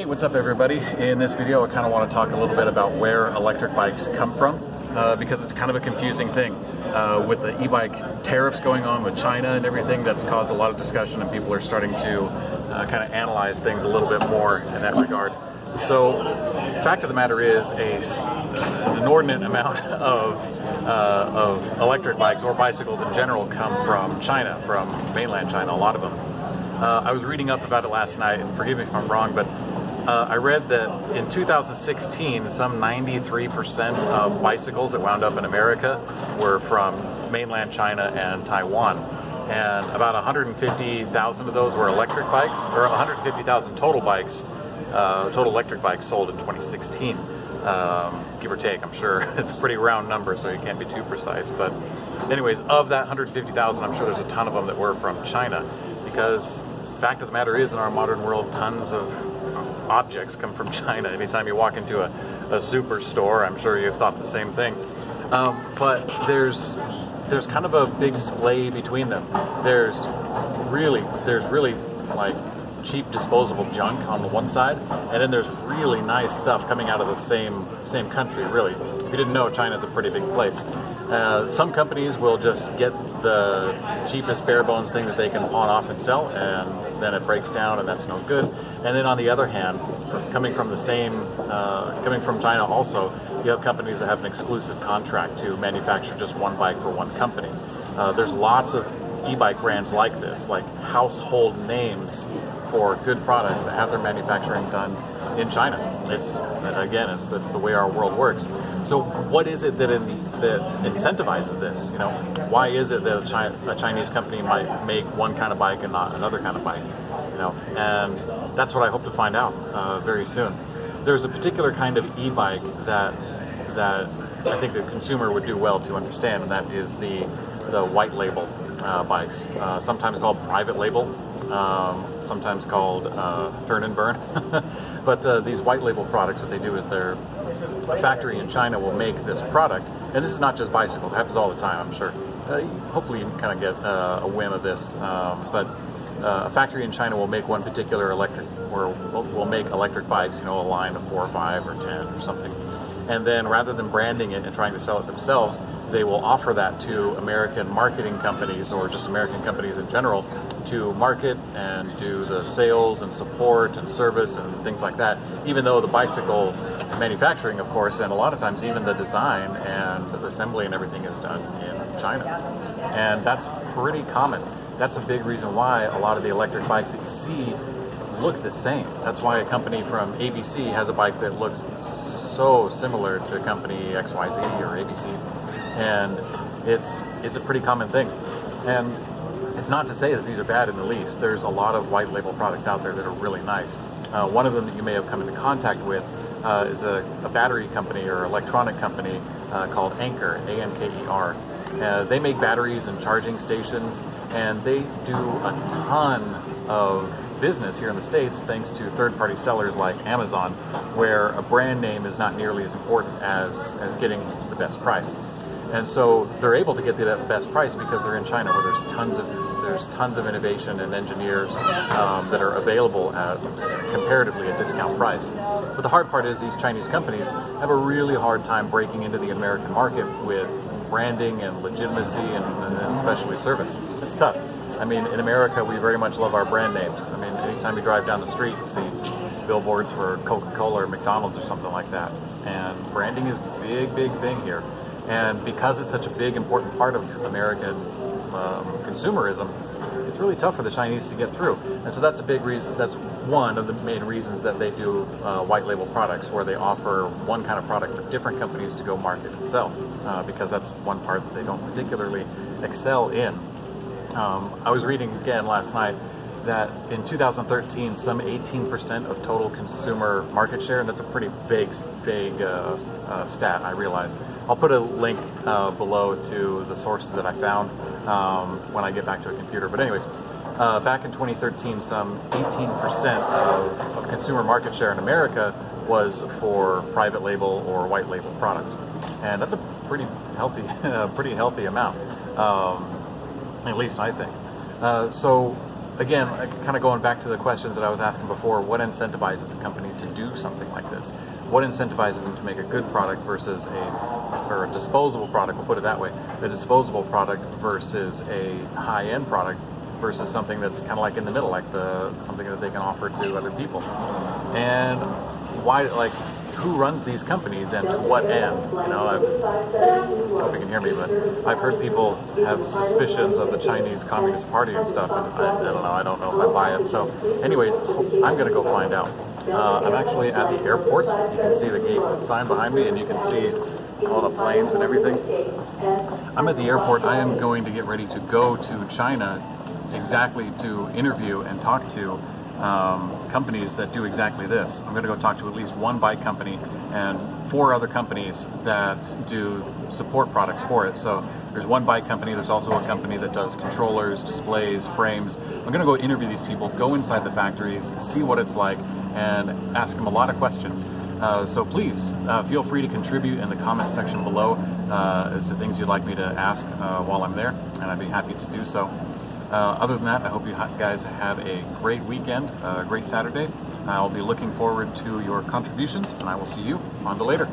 Hey, what's up everybody? In this video I kind of want to talk a little bit about where electric bikes come from because it's kind of a confusing thing. With the e-bike tariffs going on with China and everything, that's caused a lot of discussion and people are starting to kind of analyze things a little bit more in that regard. So, fact of the matter is, an inordinate amount of electric bikes or bicycles in general come from China, from mainland China, a lot of them. I was reading up about it last night, and forgive me if I'm wrong, but I read that in 2016, some 93% of bicycles that wound up in America were from mainland China and Taiwan. And about 150,000 of those were electric bikes, or 150,000 total bikes, total electric bikes sold in 2016. Give or take, I'm sure. It's a pretty round number, so you can't be too precise. But anyways, of that 150,000, I'm sure there's a ton of them that were from China, because the fact of the matter is, in our modern world, tons of objects come from China. Anytime you walk into a superstore, I'm sure you've thought the same thing. But there's kind of a big splay between them. There's really like cheap disposable junk on the one side, and then there's really nice stuff coming out of the same country, really. If you didn't know, China's a pretty big place. Some companies will just get the cheapest bare bones thing that they can pawn off and sell, and then it breaks down and that's no good. And then on the other hand, coming from China also, you have companies that have an exclusive contract to manufacture just one bike for one company. There's lots of e-bike brands like this, like household names for good products that have their manufacturing done in China. That's the way our world works. So what is it that incentivizes this? You know, why is it that a Chinese company might make one kind of bike and not another kind of bike? You know, and that's what I hope to find out very soon. There's a particular kind of e-bike that I think the consumer would do well to understand, and that is the white label bikes, sometimes called private label, sometimes called turn and burn. But these white label products, what they do is a factory in China will make this product, and this is not just bicycles, it happens all the time, I'm sure. Hopefully you can kind of get a whim of this, but a factory in China will make one particular will make electric bikes, you know, a line of 4 or 5 or 10 or something. And then rather than branding it and trying to sell it themselves, they will offer that to American marketing companies, or just American companies in general, to market and do the sales and support and service and things like that, even though the bicycle manufacturing, of course, and a lot of times even the design and the assembly and everything is done in China. And that's pretty common. That's a big reason why a lot of the electric bikes that you see look the same. That's why a company from ABC has a bike that looks so similar to company XYZ or ABC, and it's a pretty common thing. And it's not to say that these are bad in the least. There's a lot of white label products out there that are really nice. One of them that you may have come into contact with is a battery company or electronic company called Anker, A-N-K-E-R. They make batteries and charging stations, and they do a ton of business here in the States thanks to third-party sellers like Amazon, where a brand name is not nearly as important as getting the best price. And so they're able to get the best price because they're in China, where there's tons of innovation and engineers that are available at comparatively a discount price. But the hard part is these Chinese companies have a really hard time breaking into the American market with branding and legitimacy and especially service. It's tough. I mean, in America, we very much love our brand names. I mean, anytime you drive down the street, you see billboards for Coca-Cola or McDonald's or something like that. And branding is a big thing here. And because it's such a big, important part of American consumerism, it's really tough for the Chinese to get through. And so that's a big reason. That's one of the main reasons that they do white label products, where they offer one kind of product for different companies to go market and sell, because that's one part that they don't particularly excel in. I was reading again last night that in 2013, some 18% of total consumer market share, and that's a pretty vague stat, I realize. I'll put a link below to the sources that I found when I get back to a computer. But anyways, back in 2013, some 18% of consumer market share in America was for private label or white label products, and that's a pretty healthy amount, at least I think. So again, kind of going back to the questions that I was asking before, what incentivizes a company to do something like this? What incentivizes them to make a good product versus a disposable product, we'll put it that way, a disposable product versus a high-end product versus something that's kind of like in the middle, like something that they can offer to other people. And why, like, who runs these companies and to what end? You know, I hope you can hear me, but I've heard people have suspicions of the Chinese Communist Party and stuff, and I don't know if I buy it. So anyways, I'm going to go find out. I'm actually at the airport. You can see the gate sign behind me, and you can see all the planes and everything. I'm at the airport. I am going to get ready to go to China exactly to interview and talk to companies that do exactly this. I'm going to go talk to at least one bike company and 4 other companies that do support products for it. So there's one bike company, there's also a company that does controllers, displays, frames. I'm going to go interview these people, go inside the factories, see what it's like, and ask them a lot of questions. So please feel free to contribute in the comment section below as to things you'd like me to ask while I'm there, and I'd be happy to do so. Other than that, I hope you guys have a great weekend, a great Saturday. I'll be looking forward to your contributions, and I will see you on to later.